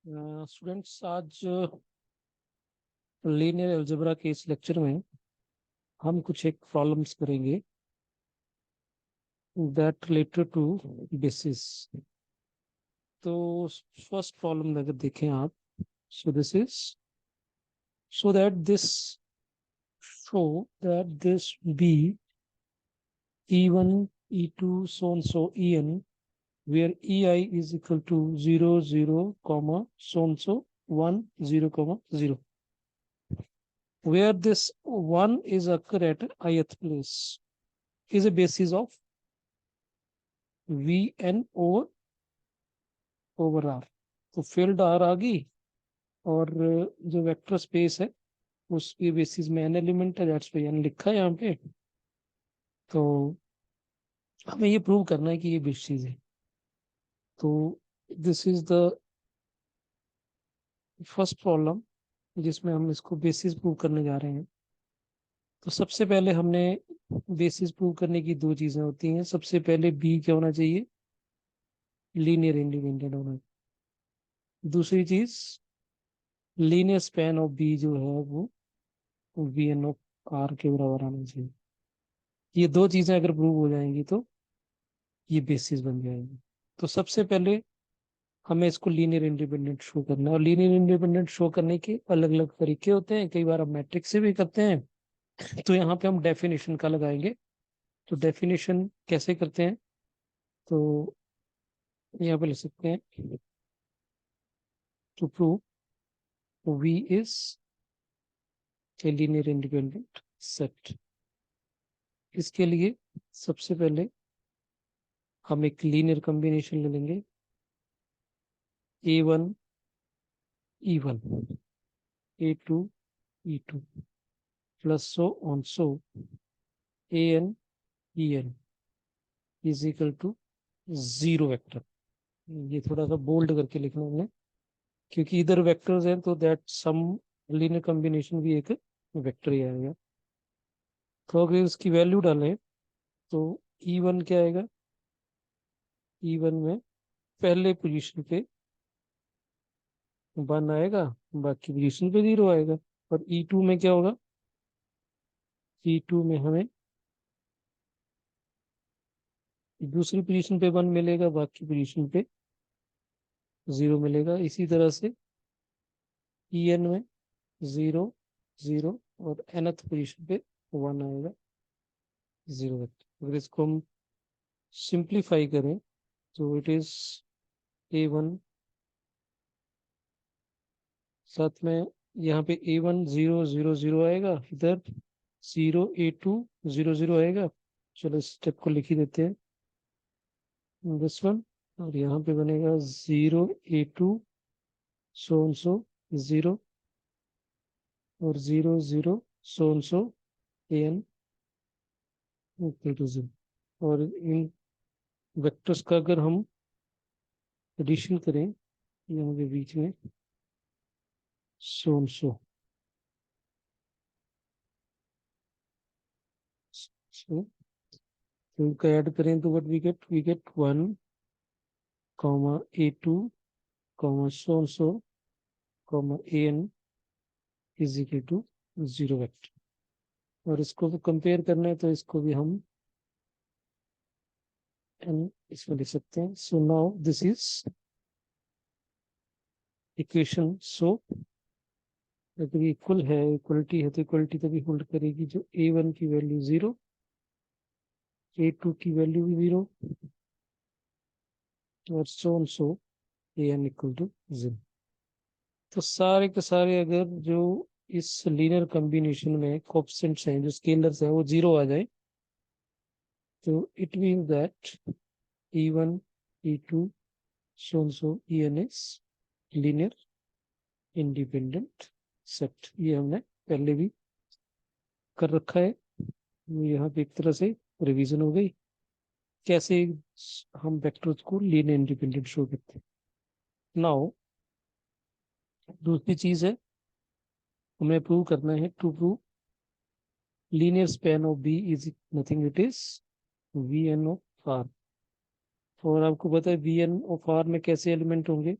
Students, आज linear algebra के इस लेक्चर में हम कुछ एक प्रॉब्लम्स करेंगे दैट रिलेटेड टू बेसिस। तो फर्स्ट प्रॉब्लम अगर देखें आप, so this is so that this B e1 e2 so and so en, where ei is equal to 0 0 comma so and so 1 0 comma 0, where this 1 is occur at ith place, is a basis of Vn over R. तो field R आ गई, और जो vector space है उसकी basis में n element है, that's why n लिखा है यहाँ पे। तो हमें ये प्रूव करना है कि ये बेसिस है। तो this is the first problem जिसमें हम इसको बेसिस प्रूव करने जा रहे हैं। तो सबसे पहले हमने बेसिस प्रूव करने की दो चीजें होती हैं। सबसे पहले बी क्या होना चाहिए, लीनियर इंडिपेंडेंट होना चाहिए। दूसरी चीज, लीनियर स्पैन ऑफ बी जो है वो वी एन ऑफ आर के बराबर आना चाहिए। ये दो चीजें अगर प्रूव हो जाएंगी तो ये बेसिस बन जाएगी। तो सबसे पहले हमें इसको लीनियर इंडिपेंडेंट शो करना है, और लीनियर इंडिपेंडेंट शो करने के अलग अलग तरीके होते हैं। कई बार हम मैट्रिक्स से भी करते हैं। तो यहाँ पे हम डेफिनेशन का लगाएंगे। तो डेफिनेशन कैसे करते हैं, तो यहाँ पे लिख सकते हैं, to prove V is a linear independent set. इसके लिए सबसे पहले हम एक लीनियर कॉम्बिनेशन ले लेंगे, A1 E1 A2 E2 plus so on so AN EN is equal to zero vector. ये थोड़ा सा बोल्ड करके लिखना हमने, क्योंकि इधर वेक्टर्स हैं तो दैट सम लीनियर कॉम्बिनेशन भी एक वेक्टर ही आएगा। तो अगर इसकी वैल्यू डालें तो E1 क्या आएगा, E1 में पहले पोजीशन पे 1 आएगा, बाकी पोजीशन पे 0 आएगा। और E2 में क्या होगा, E2 में हमें दूसरी पोजीशन पे 1 मिलेगा, बाकी पोजीशन पे 0 मिलेगा। इसी तरह से En में 0 0 और nth पोजीशन पे 1 आएगा, 0 वेक्टर। अगर इसको हम सिंप्लीफाई करें तो इट इज A1, साथ में यहाँ पे A1 0 0 0 आएगा, इधर 0 A2 0 0 आएगा। चलो इस स्टेप को लिख ही देते हैं, दिस वन। और यहाँ पे बनेगा 0 A2 सो 0 और 0 0 सो एन इक्वल टू 0। और इन वेक्टर्स का अगर हम एडिशन करें यहाँ के बीच में सो तो इनका ऐड करें तो what we get 1 comma A2 comma so comma n is equal to 0 vector. और इसको भी कंपेयर करना है तो इसको भी हम एन इसमें लिख सकते हैं। So now this is equation. So अगर इक्वल है, इक्वलिटी है, तो इक्वलिटी तभी होल्ड करेगी जो A1 की वैल्यू 0, A2 की वैल्यू भी 0 और सो एन इक्वल टू 0। तो सारे के सारे अगर जो इस लीनियर कॉम्बिनेशन में कोएफिशिएंट्स हैं, जो स्केलर्स हैं, वो 0 आ जाए तो it mean that E1 E2 so En is linear independent set. ये हमने पहले भी कर रखा है। यहाँ पे एक तरह से रिवीजन हो गई कैसे हम वेक्टर्स को लीनियर इंडिपेंडेंट शो करते हैं। नाउ दूसरी चीज है, हमें प्रूव करना है, to prove linear span of B is nothing, it is V n of R. और आपको पता है वी एन ऑफ आर में कैसे एलिमेंट होंगे,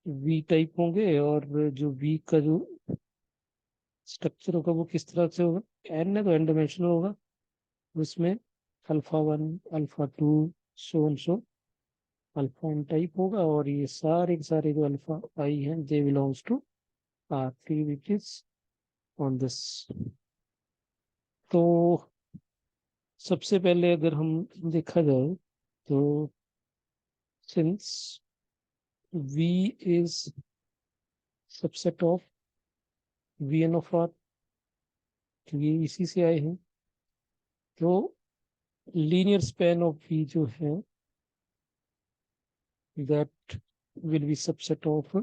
वी टाइप होंगे, और जो वी का जो स्ट्रक्चर होगा वो किस तरह से होगा, एन है तो एन डायमेंशनल होगा, उसमें alpha 1, alpha 2, so and so alpha n type होगा, और ये सारे के सारे जो अल्फा आई हैं they belongs to R T which is on this. तो सबसे पहले अगर हम देखा जाए तो since V is subset of V n of R, तो ये इसी से आए हैं, तो लीनियर स्पैन ऑफ V जो है that will be subset of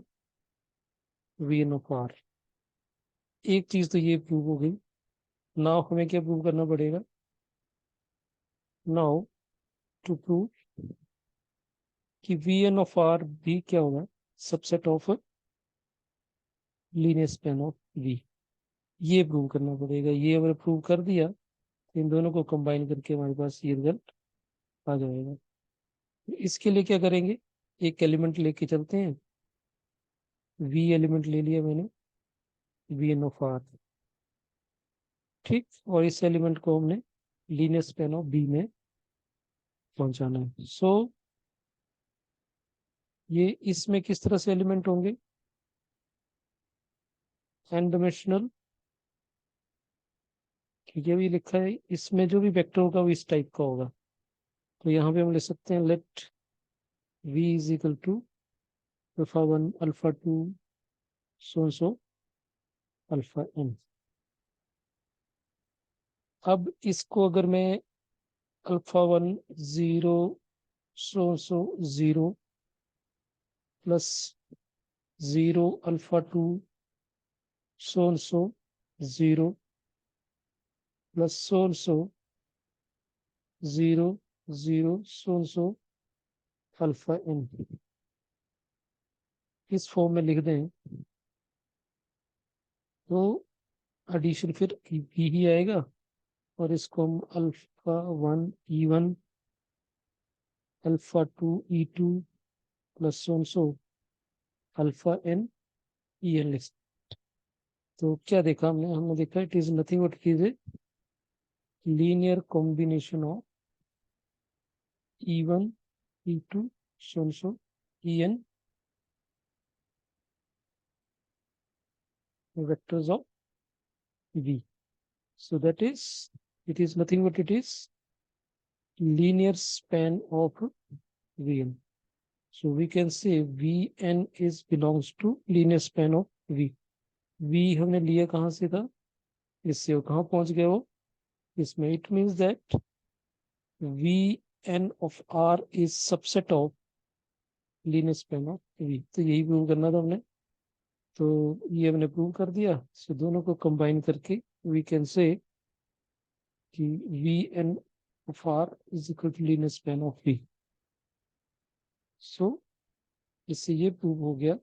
V n of R. एक चीज तो ये प्रूव हो गई। नाउ हमें क्या प्रूव करना पड़ेगा, नाउ टू प्रूव कि वी एन ऑफ आर भी क्या होगा, subset of linear span of V, ये प्रूव करना पड़ेगा। ये अगर प्रूव कर दिया तो इन दोनों को कंबाइन करके हमारे पास ये रिजल्ट आ जाएगा। इसके लिए क्या करेंगे, एक एलिमेंट लेके चलते हैं, V एलिमेंट ले लिया मैंने, वी एन ऑफ आर, ठीक, और इस एलिमेंट को हमने लीनियर स्पैन ऑफ बी में पहुंचाना है। सो ये इसमें किस तरह से एलिमेंट होंगे, एन डायमेंशनल, ठीक है, भी लिखा है, इसमें जो भी वेक्टर होगा वो इस टाइप का होगा। तो यहाँ पे हम लिख सकते हैं let v is equal to alpha 1, alpha 2, so alpha n। अब इसको अगर मैं alpha 1 0, so 0 plus 0 alpha 2, so 0 plus so 0 0 so alpha n, इस फॉर्म में लिख दें तो एडिशन फिर ही आएगा, और इसको हम alpha 1 E1, alpha 2 E2 plus so alpha n E n लिख। तो क्या देखा हमने, देखा it is nothing but it is a linear combination of E1 E2 so En vectors of V. So that is, it is nothing but it is linear span of Vn. So we can say Vn is belongs to linear span of V. V हमने लिया कहाँ से था, इससे वो कहाँ पहुंच गया वो इसमें। It means that Vn of R is subset of linear span of V। तो यही प्रूव करना था हमने, तो ये हमने प्रूव कर दिया। सो दोनों को कंबाइन करके वी कैन से कि Vn of R is equal to linear span of V। सो इससे ये प्रूव हो गया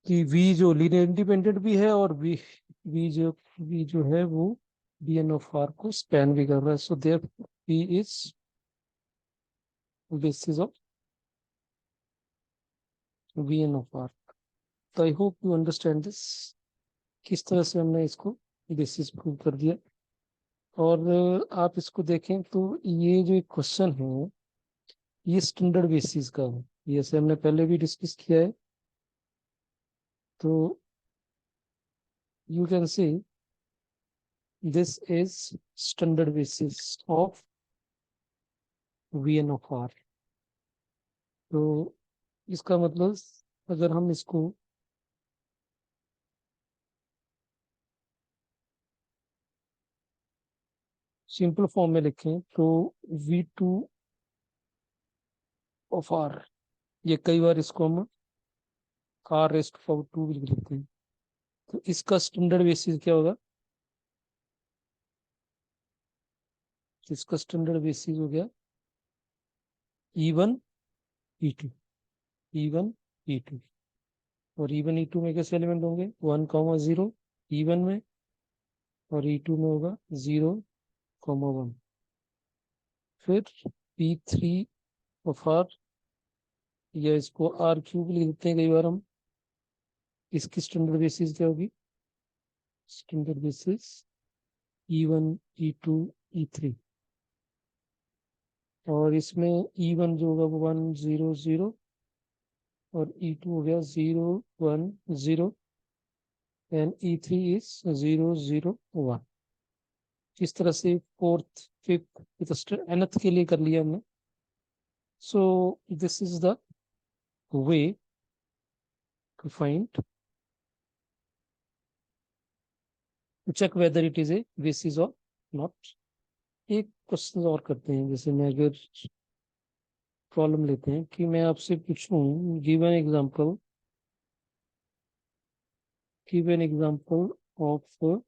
कि V जो लीनियर इंडिपेंडेंट भी है, और V जो है वो Vn of R को स्पैन भी कर रहा है। So there V is basis of Vn of R। तो I hope you understand this, किस तरह से हमने इसको बेसिस प्रूव कर दिया। और आप इसको देखें तो ये जो क्वेश्चन है ये स्टैंडर्ड बेसिस का है, जैसे हमने पहले भी डिस्कस किया है। तो you can see this is standard basis of Vn of R। तो इसका मतलब अगर हम इसको सिंपल फॉर्म में लिखें तो V2 ऑफ R, ये कई बार इसको हम R⁻² भी लिखते हैं। तो इसका स्टैंडर्ड बेसिस क्या होगा, इसका स्टैंडर्ड बेसिस हो गया E1 E2, E1 E2, और E1 E2 में कैसे एलिमेंट होंगे 1,0 E1 में, और E2 में होगा 0,1। फिर P3 ऑफ R या इसको आर क्यूब लिख देते हैं कई बार हम। इसकी स्टैंडर्ड बेसिस क्या होगी? Standard basis E1 E2 E3। और इसमें E1 जो होगा वो 1 0 0 और E2 हो गया 0 1 0 एंड E3 इज 0 0 1। इस तरह से फोर्थ फिफ्थ nth के लिए कर लिया हमने। So this is the way to find to check whether it is a basis और नॉट। एक क्वेश्चन और करते हैं, जैसे मैं अगर प्रॉब्लम लेते हैं कि मैं आपसे पूछूं give an example of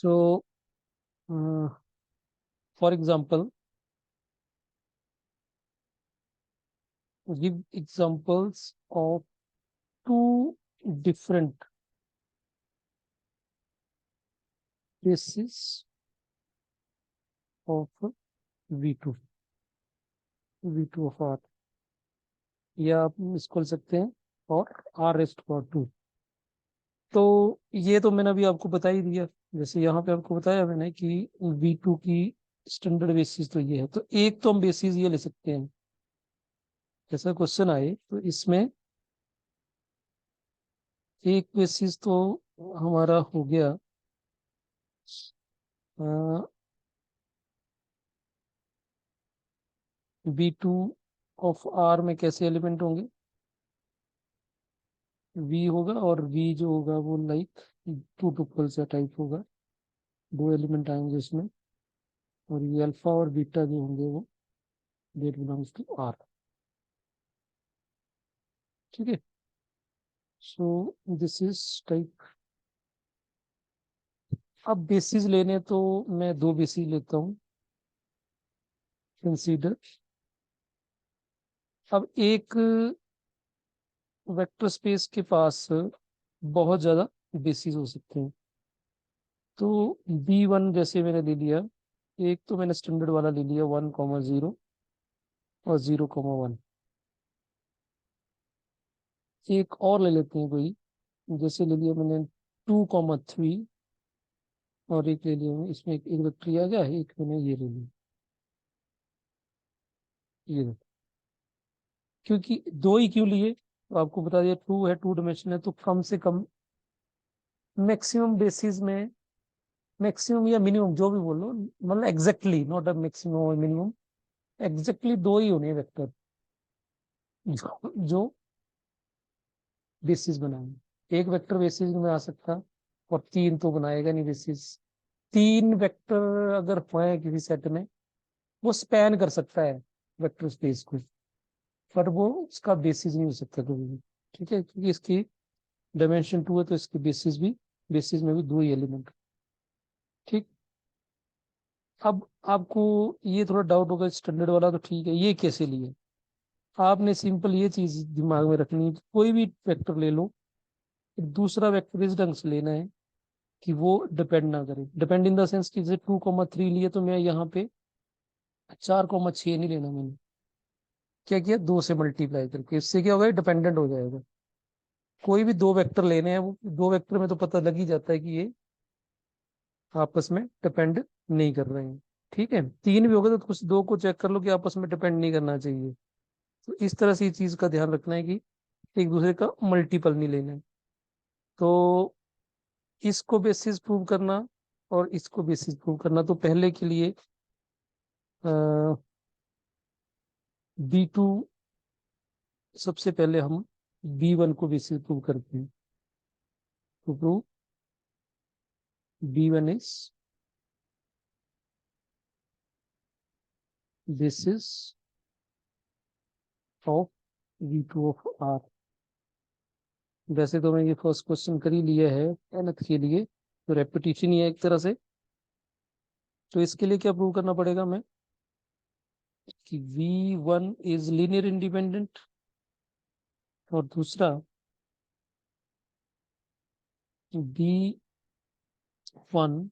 so for example give examples of two different bases of V2 of R, या आप इसको लिख सकते हैं और R रेस्ट पावर 2। तो ये तो मैंने अभी आपको बता ही दिया। जैसे यहाँ पे आपको बताया मैंने कि V2 की स्टैंडर्ड बेसिस तो ये है, तो एक तो हम बेसिस ये ले सकते हैं। जैसा क्वेश्चन आए तो इसमें एक बेसिस तो हमारा हो गया V2 ऑफ R में कैसे एलिमेंट होंगे? V होगा और V जो होगा वो लाइक टू टुपल से टाइप होगा, दो एलिमेंट आएंगे इसमें। और ये अल्फा और बीटा जो होंगे वो डेट बिलोंग्स टू R। ठीक है, सो दिस इज टाइप। अब बेसिस लेने तो मैं दो बेसिस लेता हूँ। कंसीडर, अब एक वेक्टर स्पेस के पास बहुत ज्यादा बेसिस हो सकते हैं। तो B1 जैसे मैंने ले लिया, एक तो मैंने स्टैंडर्ड वाला ले लिया 1 0 और 0 1। एक और ले लेते हैं कोई, जैसे ले लिया मैंने 2 3 और एक ले लिया इसमें एक वेक्टर आ गया, एक मैंने ये ले लिया ये देखो। क्योंकि दो ही क्यों लिए, तो आपको बता दिया टू है, टू डायमेंशन है, तो कम से कम मैक्सिमम बेसिस में, मैक्सिमम या मिनिमम जो भी बोलो, मतलब एग्जैक्टली नॉट अ मैक्सिमम और मिनिमम, एग्जैक्टली दो ही होने वेक्टर जो बेसिस बनाएंगे। एक वेक्टर बेसिस में आ सकता और तीन तो बनाएगा नहीं बेसिस। तीन वेक्टर अगर है किसी सेट में, वो स्पैन कर सकता है वेक्टर स्पेस को, पर वो उसका बेसिस नहीं हो सकता कभी भी। ठीक है, क्योंकि इसकी डायमेंशन 2 है, तो इसकी बेसिस में भी दो ही एलिमेंट। ठीक, अब आपको ये थोड़ा डाउट होगा, स्टैंडर्ड वाला तो ठीक है, ये कैसे लिए? आपने सिंपल ये चीज दिमाग में रखनी है, कोई भी वेक्टर ले लो, दूसरा वेक्टर इस ढंग से लेना है कि वो डिपेंड ना करे। डिपेंड इन द सेंस कि जैसे 2 3 लिए, तो मैं यहाँ पे 4 6 नहीं लेना। मैंने क्या किया, दो से मल्टीप्लाई करके, इससे क्या होगा, डिपेंडेंट हो जाएगा। कोई भी दो वेक्टर लेने हैं, वो दो वेक्टर में तो पता लग ही जाता है कि ये आपस में डिपेंड नहीं कर रहे हैं। ठीक है, तीन भी होगा तो कुछ दो को चेक कर लो कि आपस में डिपेंड नहीं करना चाहिए। तो इस तरह से ये चीज का ध्यान रखना है कि एक दूसरे का मल्टीपल नहीं लेना है। तो इसको बेसिस प्रूव करना और इसको बेसिस प्रूव करना, तो पहले के लिए B2, सबसे पहले हम B1 को बेसिस प्रूव करते हैं। तो prove B1 is basis of V2 of R। वैसे तो मैं ये फर्स्ट क्वेश्चन कर ही लिया है nth के लिए, तो रेपिटेशन ही है एक तरह से। तो इसके लिए क्या प्रूव करना पड़ेगा मैं, कि V1 इज लीनियर इंडिपेंडेंट और दूसरा B1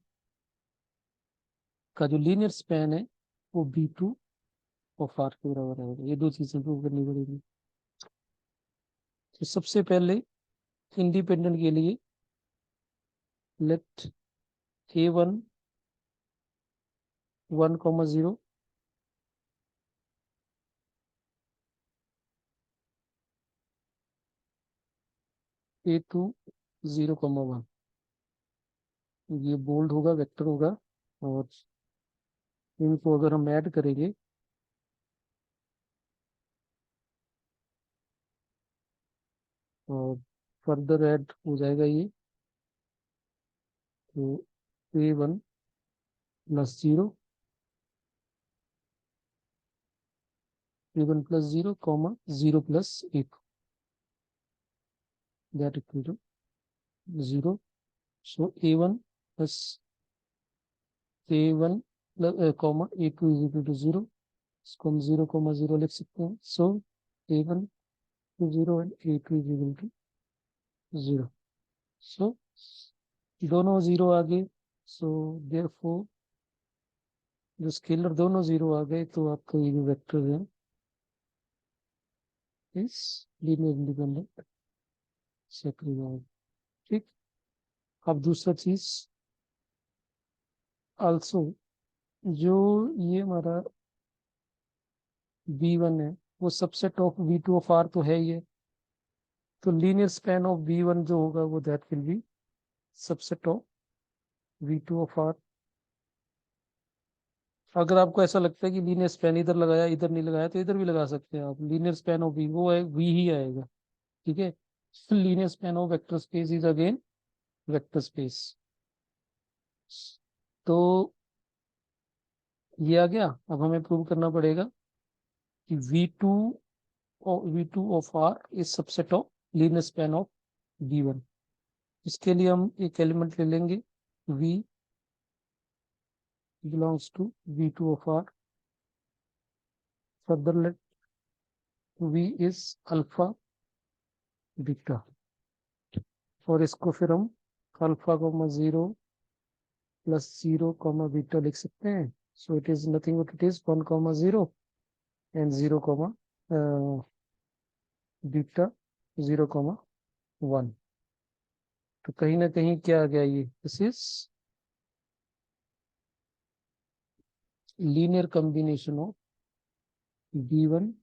का जो लीनियर स्पैन है वो B2 ऑफ आर के बराबर रहेगा। ये दो चीजें प्रूव करनी पड़ेगी। तो सबसे पहले इंडिपेंडेंट के लिए लेट A1 1,0, A2 0,1। ये बोल्ड होगा, वेक्टर होगा। और इनको अगर हम ऐड करेंगे और फर्दर ऐड हो जाएगा ये, तो A1 plus 0, A1 plus 0, 0 plus 1, that equal to 0। So A1 plus A1 A2 is equal to 0। इसको हम 0,0 लिख सकते हैं। सो A1 to 0 and A2 is equal to 0। सो दोनों 0 आ गए। सो देयरफॉर जो स्केलर दोनों 0 आ गए, तो आपका ये जो वेक्टर है इस लीनियर इंडिपेंडेंट सेट हो जाएगा। ठीक। अब दूसरा चीज आल्सो, जो ये हमारा B1 है वो subset of B2 of R तो है ही है। तो लीनियर स्पैन ऑफ B1 जो होगा वो that will be subset of V2 of R। अगर आपको ऐसा लगता है कि लीनियर स्पैन इधर लगाया इधर नहीं लगाया, तो इधर भी लगा सकते हैं आप। लीनियर स्पैन ऑफ V वो है, V ही आएगा। ठीक है। Linear span of vector space is again vector space. तो ये आ गया। अब हमें प्रूव करना पड़ेगा कि V2 of R is subset of linear span of B1। इसके लिए हम एक एलिमेंट ले लेंगे V belongs to V2 of R। further let V is alpha beta, और इसको फिर हम अल्फा कोमा 0 प्लस 0 बीटा लिख सकते हैं। So it is nothing but it is 1,0 and 0, beta 0,1। तो कहीं ना कहीं क्या आ गया, ये this is linear combination of B1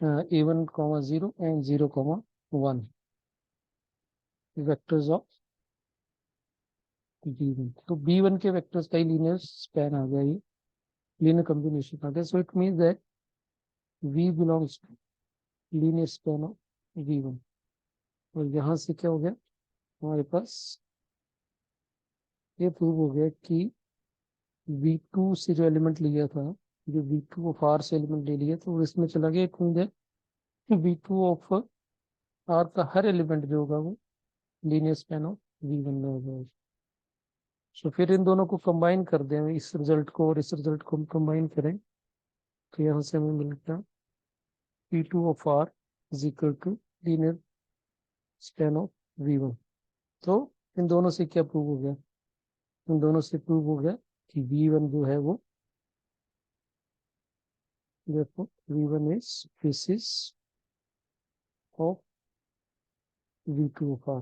A1, 0 and 0,1 vectors of B1। तो B1 के वेक्टर्स का ही लीनियर स्पैन आ गया, ये लीनियर कॉम्बिनेशन आ गया। So it means that V belongs to linear span of V1। और यहाँ से क्या हो गया, हमारे पास ये प्रूव हो गया कि V2 से जो एलिमेंट लिया था, जो V2 ऑफ R से एलिमेंट ले लिया, तो इसमें चला गया। It mean that V2 of R का हर एलिमेंट जो होगा वो लीनियर स्पैन ऑफ V1 में होगा। तो फिर इन दोनों को कंबाइन कर दें, इस रिजल्ट को और इस रिजल्ट को हम कंबाइन करें, तो यहाँ से हमें मिलता है P2 of R is equal to linear span of V1। तो इन दोनों से क्या प्रूव हो गया, इन दोनों से प्रूव हो गया कि V1 जो है वो, देखो V1 is basis of V2 of R।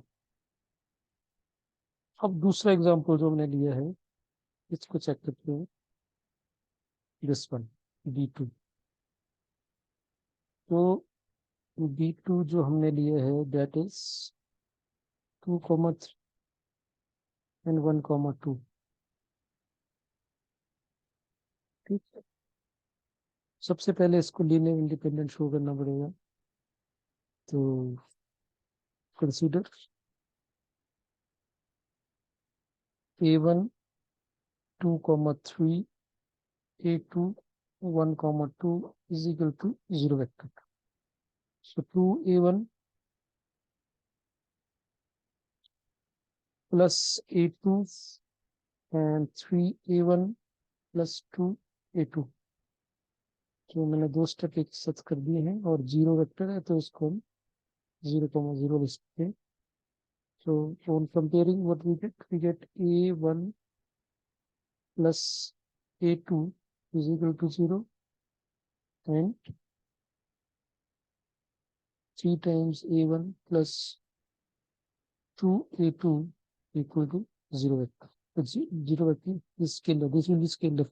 अब दूसरा एग्जांपल जो हमने लिया है, इसको चेक करते हैं। This one B2। तो B2 जो हमने लिया है दैट इज 2,3 एंड 1,2। ठीक है। सबसे पहले इसको लीनियर इंडिपेंडेंट शो करना पड़ेगा। तो consider A1 2,3 A2 1,2 is equal to 0 vector। So 2A1 plus A2 and 3A1 plus 2A2। तो मैंने दो स्टेप एक साथ कर दिए हैं, और 0 वेक्टर है तो इसको हम 0,0 लिख सकते हैं. So on comparing, what we get a1 plus a2 is equal to 0, and 3 times a1 plus 2a2 equal to 0 vector. 0 vector is scalar. This will be scalar.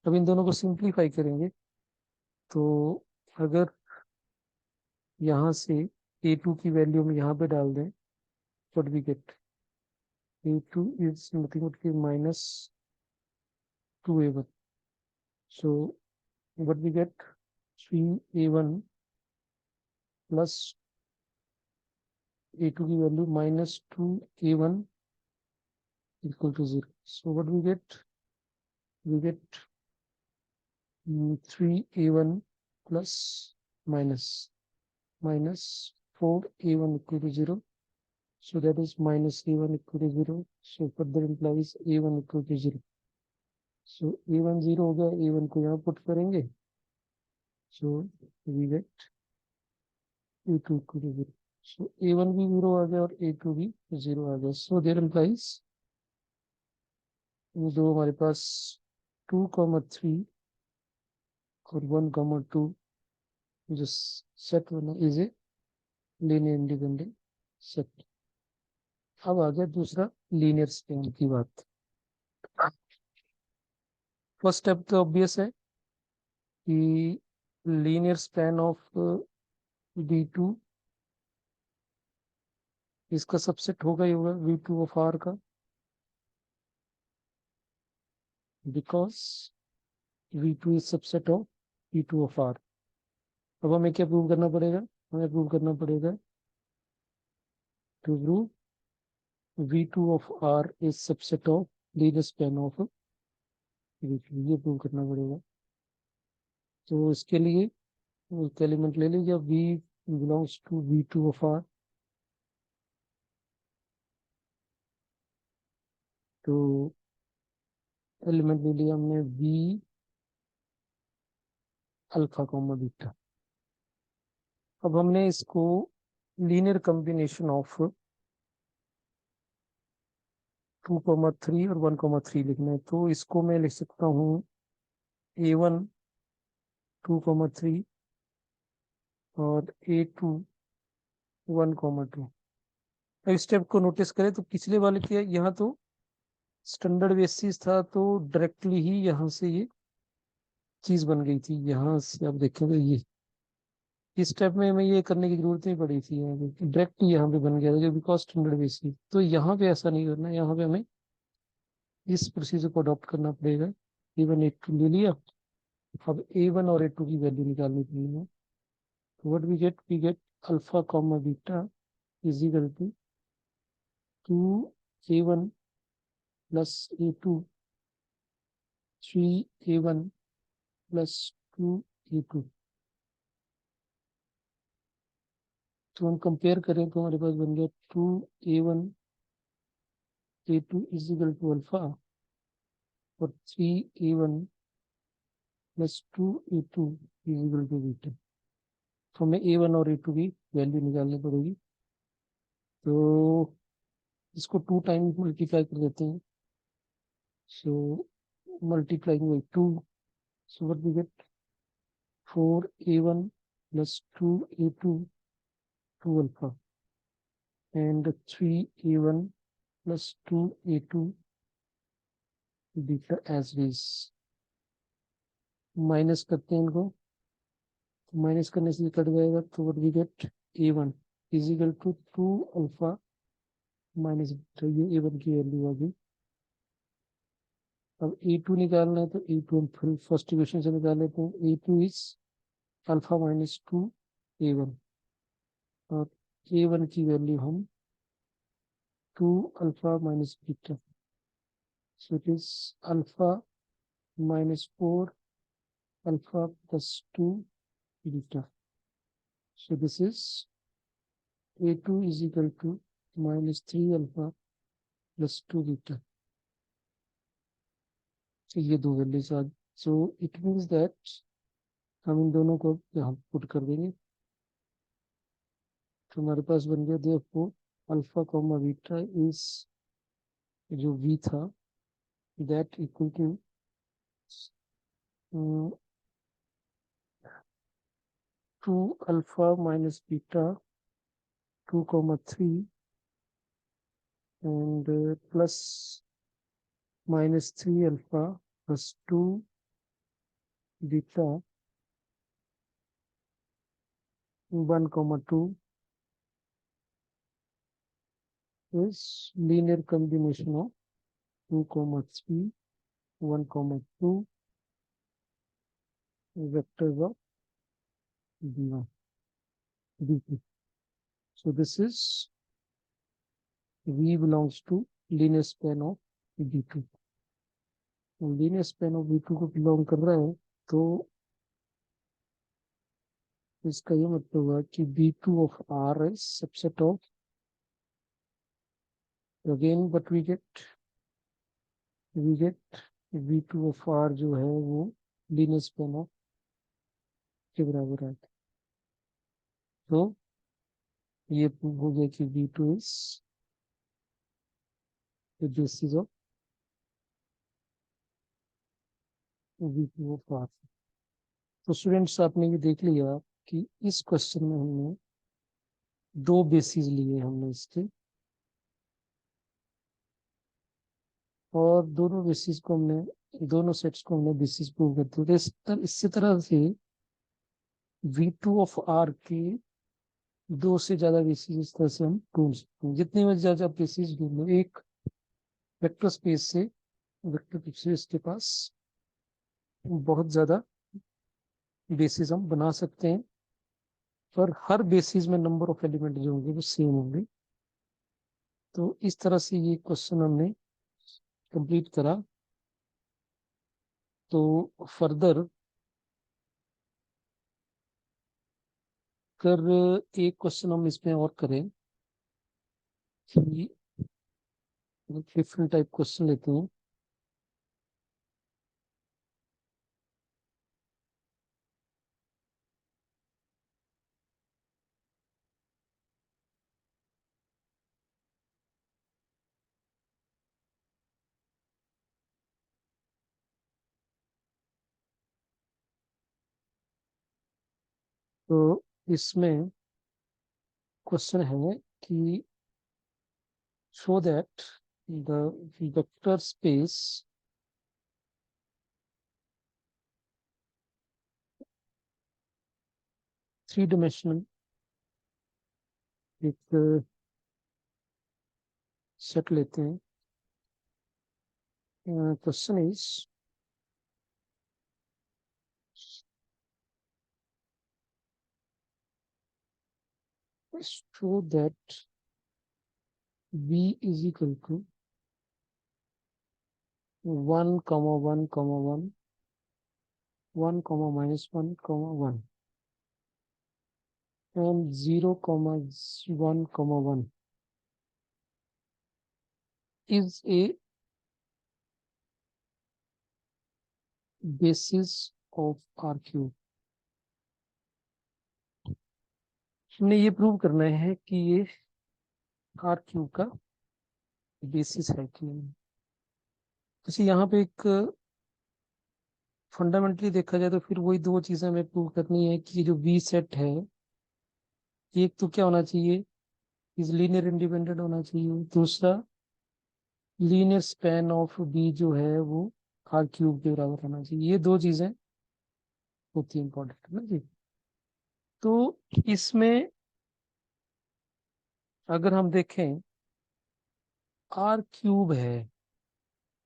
अब इन दोनों को सिंप्लीफाई करेंगे तो अगर यहाँ से a2 की वैल्यू हम यहाँ पे डाल दें, what we get a2 is nothing but minus 2a1. So what we get 3a1 plus a2 की value minus 2a1 equal to 0. So what we get 3a1 plus minus 4a1 equal to 0. So that is minus a1 equal to 0. So further implies a1 equal to 0. So a1 0 हो गया, a1 को यहाँ put करेंगे. So we get a2 equal to 0. So a1 भी 0 आ गया और a2 भी 0 आ गया. So there implies दो हमारे पास 2,3 और 1,2 जो सेट बना is a linear independent set. अब आ गया दूसरा लीनियर स्पैन की बात. फर्स्ट स्टेप तो ऑब्वियस है कि लीनियर स्पैन ऑफ V2 इसका सबसेट होगा ही होगा V2 ऑफ R का, because V2 is subset of V2 of R. अब हमें क्या प्रूव करना पड़ेगा? हमें प्रूव करना पड़ेगा to prove V2 of R is subset of linear span of V2. ये प्रूव करना पड़ेगा. तो इसके लिए एक एलिमेंट ले लीजिए, V belongs to V2 of R. तो एलिमेंट ले लिया हमने V अल्फा कॉमा बीटा. अब हमने इसको लीनियर कॉम्बिनेशन ऑफ 2,3 और 1,3 लिखना है. तो इसको मैं लिख सकता हूँ a1 2,3 और a2 1,2. इस स्टेप को नोटिस करें तो पिछले वाले के यहाँ तो स्टैंडर्ड बेसिस था, तो डायरेक्टली ही यहाँ से ये चीज बन गई थी. यहाँ से आप देखेंगे ये इस स्टेप में हमें ये करने की जरूरत नहीं पड़ी थी, डायरेक्ट यहाँ पे बन गया था बिकॉज स्टैंडर्ड बेसिस. तो यहाँ पे ऐसा नहीं करना, यहाँ पे हमें इस प्रोसीजर को अडॉप्ट करना पड़ेगा. a1 a2 ले लिया. अब a1 और a2 की वैल्यू निकालनी पड़ेगी. What we get alpha comma beta is equal to 2a1 plus a2 3a1 plus 2a2. तो हम कंपेयर करें तो हमारे पास बन गया 2a1 a2 is equal to alpha और 3a1 plus 2a2 is equal to beta. तो हमें a1 और a2 की वैल्यू निकालनी पड़ेगी. तो इसको 2 टाइम्स मल्टीप्लाई कर देते हैं. सो multiplying by 2, so what we get 4a1 plus 2a2 2 alpha and 3a1 plus 2a2 beta as is. Minus करते हैं इनको. माइनस करने से कट जाएगा. तो what we get a1 is equal to 2 alpha minus beta. ये a1 की value आ गई. अब a2 निकालना है तो a2 हम फिर फर्स्ट इक्वेशन से निकाल लेते हैं. a2 is alpha minus 2a1 और a1 की वैल्यू हम 2 alpha minus beta. So it is alpha minus 4 alpha plus 2 beta. So this is a2 is equal to minus 3 alpha plus 2 beta. So ये दो values आ. So it means that हम इन दोनों को यहाँ पुट कर देंगे. तो हमारे पास बन गया देखो अल्फा कॉमा बीटा इज जो v था that equal to 2 alpha minus beta 2,3 and plus minus 3 alpha plus 2 beta 1,2 is linear combination of 2,3 1,2 vectors of b1 b2. So this is v belongs to linear span of b2. linear span of b2 को belong कर रहा है तो इसका ये मतलब हुआ कि b2 of r is subset of again but we get v2 of r जो है वो linear span of के बराबर है तो ये प्रूव हो गया कि v2 is the basis of v2 of r. तो स्टूडेंट्स आपने ये देख लिया कि इस क्वेश्चन में हमने दो बेसिस लिए हमने इसके और दोनों बेसिस को हमने दोनों सेट्स को हमने बेसिस प्रूव करते थे इसी तरह से v2 ऑफ r के दो से ज्यादा बेसिस इस तरह से हम ढूंढ सकते हैं जितनी में ज्यादा बेसिस ढूंढ एक वेक्टर स्पेस से वेक्टर स्पेस के पास बहुत ज्यादा बेसिस हम बना सकते हैं पर हर बेसिस में नंबर ऑफ एलिमेंट जो होंगे वो सेम होंगे तो इस तरह से ये क्वेश्चन हमने कंप्लीट करा तो फर्दर कर एक क्वेश्चन हम इसमें और करें कि डिफरेंट टाइप क्वेश्चन लेते हैं तो इसमें क्वेश्चन है कि show that the vector space three dimensional एक सेट लेते हैं question is show that b is equal to 1 comma 1 comma 1 1 comma minus 1 comma 1 and 0 comma 1 comma 1 is a basis of R cube. हमने ये prove करना है कि ये R cube का बेसिस है कि नहीं तो यहाँ पे एक फंडामेंटली देखा जाए तो फिर वही दो चीजें हमें प्रूव करनी है कि जो V सेट है एक तो क्या होना चाहिए इज लीनियर इंडिपेंडेंट होना चाहिए दूसरा लीनियर स्पैन ऑफ बी जो है वो आर क्यूब के बराबर होना चाहिए ये दो चीजें होती है इंपॉर्टेंट है ना जी तो इसमें अगर हम देखें आर क्यूब है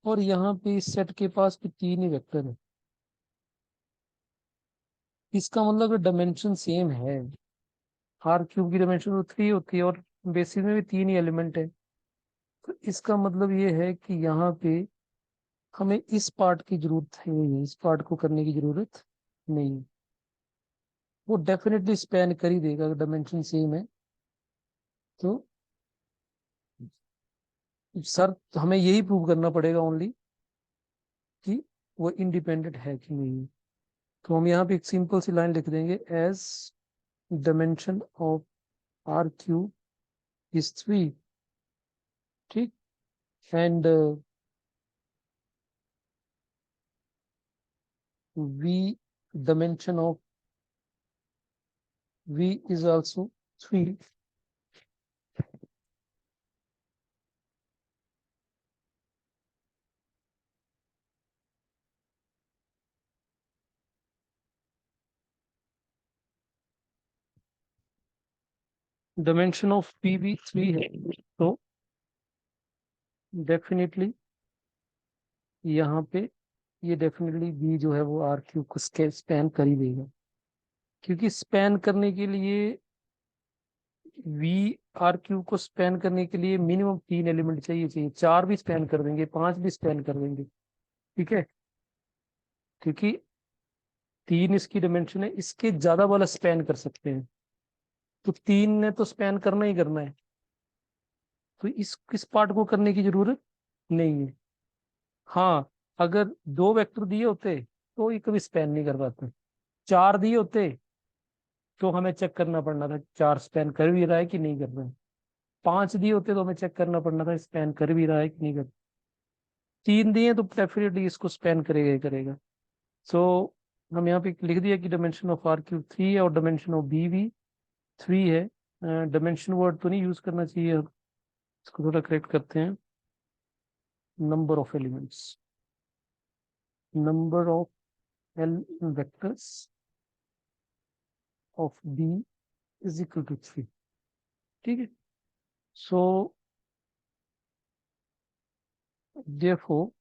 और यहाँ पे इस सेट के पास भी तीन ही वेक्टर है इसका मतलब डायमेंशन सेम है आर क्यूब की डायमेंशन तो 3 होती है और बेसिस में भी तीन ही एलिमेंट है तो इसका मतलब ये है कि यहाँ पे हमें इस पार्ट की जरूरत है नहीं इस पार्ट को करने की जरूरत नहीं वो डेफिनेटली स्पैन कर ही देगा अगर डायमेंशन सेम है तो सर हमें यही प्रूव करना पड़ेगा ओनली कि वो इंडिपेंडेंट है कि नहीं तो हम यहाँ पे एक सिंपल सी लाइन लिख देंगे as dimension of R Q is 3, ठीक, and V, dimension of V is also 3. Dimension of P भी 3 है, तो डेफिनेटली यहाँ पे ये डेफिनेटली V जो है वो आर क्यू को स्पैन कर ही देगा, क्योंकि स्पैन करने के लिए V आर क्यू को स्पैन करने के लिए मिनिमम 3 एलिमेंट चाहिए, 4 भी स्पैन कर देंगे, 5 भी स्पैन कर देंगे, ठीक है, क्योंकि 3 इसकी डायमेंशन है, इसके ज्यादा वाला स्पैन कर सकते हैं, तो 3 ने तो स्पैन करना ही करना है, तो इस किस पार्ट को करने की जरूरत नहीं है। हाँ, अगर 2 वेक्टर दिए होते तो ये कभी स्पैन नहीं कर पाते, 4 दिए होते तो हमें चेक करना पड़ना था 4 स्पैन कर भी रहा है कि नहीं कर रहा है, 5 दिए होते तो हमें चेक करना पड़ना था स्पैन कर भी रहा है कि नहीं कर, 3 दिए तो डेफिनेटली इसको स्पैन करेगा ही करेगा। सो हम यहाँ पे लिख दिया कि डायमेंशन ऑफ आर क्यूब 3 है और डायमेंशन ऑफ बी भी 3 है। डायमेंशन वर्ड तो नहीं यूज करना चाहिए, इसको थोड़ा करेक्ट करते हैं। Number of elements, number of L vectors of B is equal to 3, ठीक है। सो therefore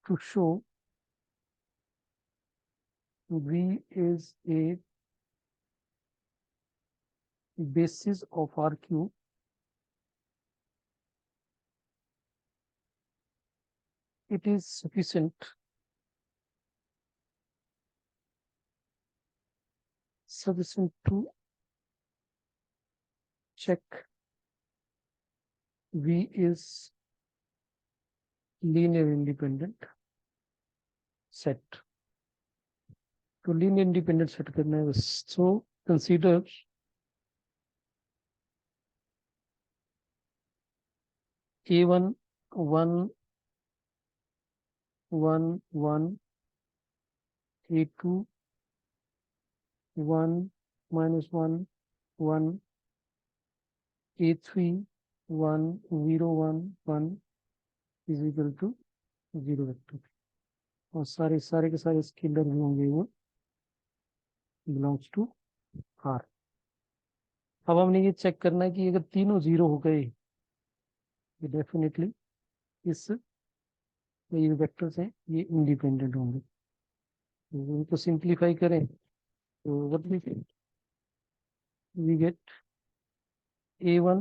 to show V is a basis of R cube, it is sufficient to check V is linear independent set. तो linear independent set करना है बस। So consider A1 1 1 1, A2 1 minus 1 1, A3 1 0 1 1 is equal to 0 vector, और सारे सारे के सारे scalar भी होंगे वो बिलोंग्स टू आर। अब हमने ये चेक करना है कि अगर तीनों 0 हो गए, ये डेफिनेटली इस ये वेक्टर्स हैं ये इंडिपेंडेंट होंगे, तो इनको सिंप्लीफाई करें तो what we get A1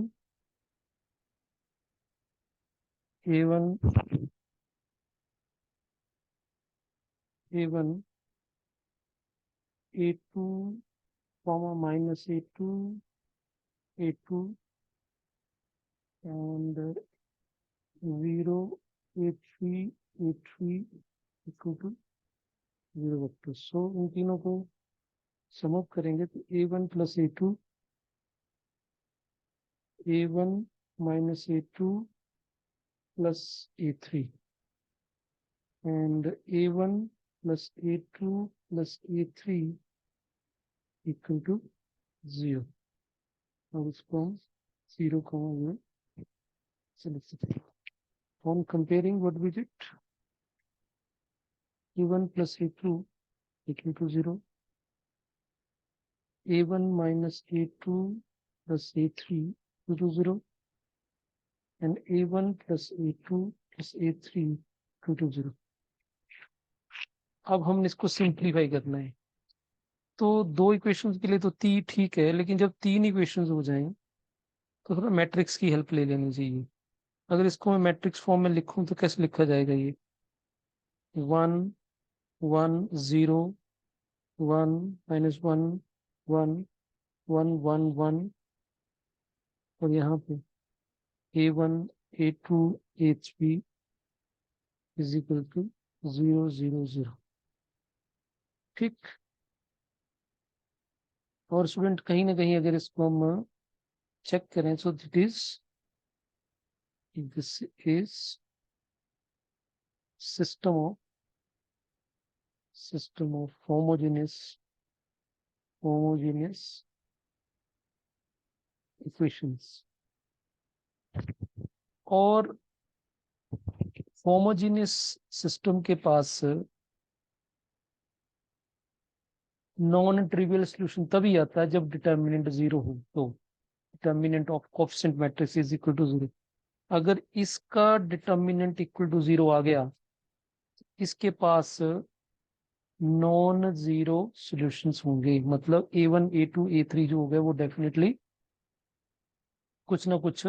A1 A1 A2 comma minus A2 A2 and 0 A3 A3 equal to 0 vector. So इन तीनों को सम अप करेंगे तो A1 plus A2 A1 minus A2 plus A3 and A1 plus A2 plus A3 equal to 0. Now इसको हम 0, 0 select करें। On comparing what we did, A1 plus A2 equal to 0, A1 minus A2 plus A3 equal to 0, and A1 plus A2 plus A3 equal to 0. अब हमने इसको simplify करना है, तो 2 equations के लिए तो ठीक है, लेकिन जब 3 इक्वेशंस हो जाएं तो थोड़ा मैट्रिक्स की हेल्प ले लेनी चाहिए। अगर इसको मैं मैट्रिक्स फॉर्म में लिखूं तो कैसे लिखा जाएगा, ये 1 1 0 1 minus 1 1 1 1 1, और यहाँ पे A1 A2 A3 is equal to 0 0 0, ठीक। और स्टूडेंट कहीं ना कहीं अगर इसको हम चेक करें तो this is system of homogeneous equations. और होमोजेनियस सिस्टम के पास नॉन ट्रिवियल सोल्यूशन तभी आता है जब डिटर्मिनेंट जीरो हो। तो determinant of coefficient matrix is equal to zero. अगर इसका डिटर्मिनेंट इक्वल टू जीरो आ गया, इसके पास नॉन जीरो सॉल्यूशंस होंगे, मतलब A1 A2 A3 जो हो गए वो डेफिनेटली कुछ ना कुछ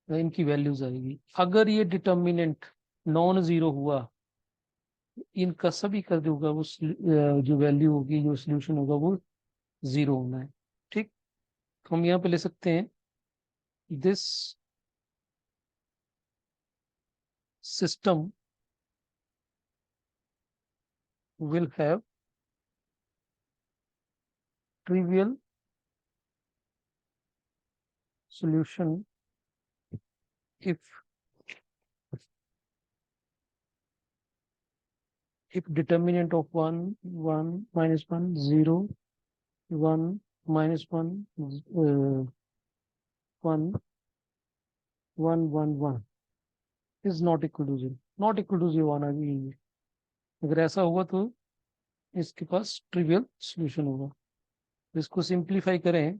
इनकी वैल्यूज आएगी। अगर ये डिटर्मिनेंट नॉन जीरो हुआ, इनका सभी का जो होगा वो जो वैल्यू होगी, जो सोल्यूशन होगा वो जीरो होना है। ठीक, तो हम यहाँ पे ले सकते हैं this system will have trivial solution if determinant of 1 1 minus 1 0 1 minus 1 1 1 1 1 is not equal to 0, not equal to 0 आना चाहिए। अगर ऐसा होगा तो इसके पास ट्रिवियल सॉल्यूशन होगा। इसको सिंप्लीफाई करें,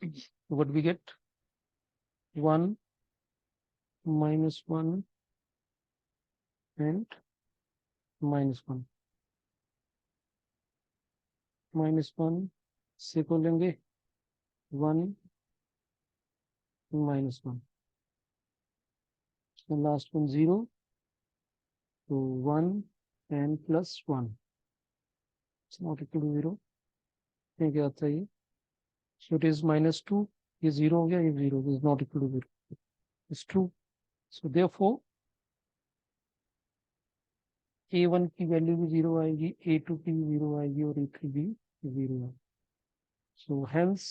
what we get 1 minus 1 and minus 1 minus 1 से को लेंगे 1 minus 1, लास्ट वन 0, तो 1 and plus 1 it's not equal to 0। ये क्या आता है ये, so it is -2, ये 0 हो गया, ये 0 is not equal to 0, it's true। so therefore A1 की वैल्यू भी 0 आएगी, A2 की भी 0 आएगी और A3 भी 0 आएगी। so hence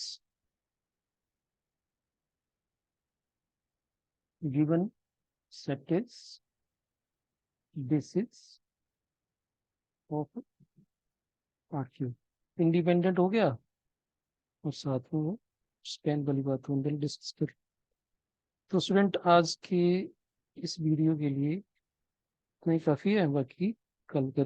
given set is basis of RQ। Independent हो गया और साथ में वो स्पैन वाली बात हम डिस्कस कर। तो स्टूडेंट आज के इस वीडियो के लिए इतना ही काफ़ी है, बाकी कल करेंगे।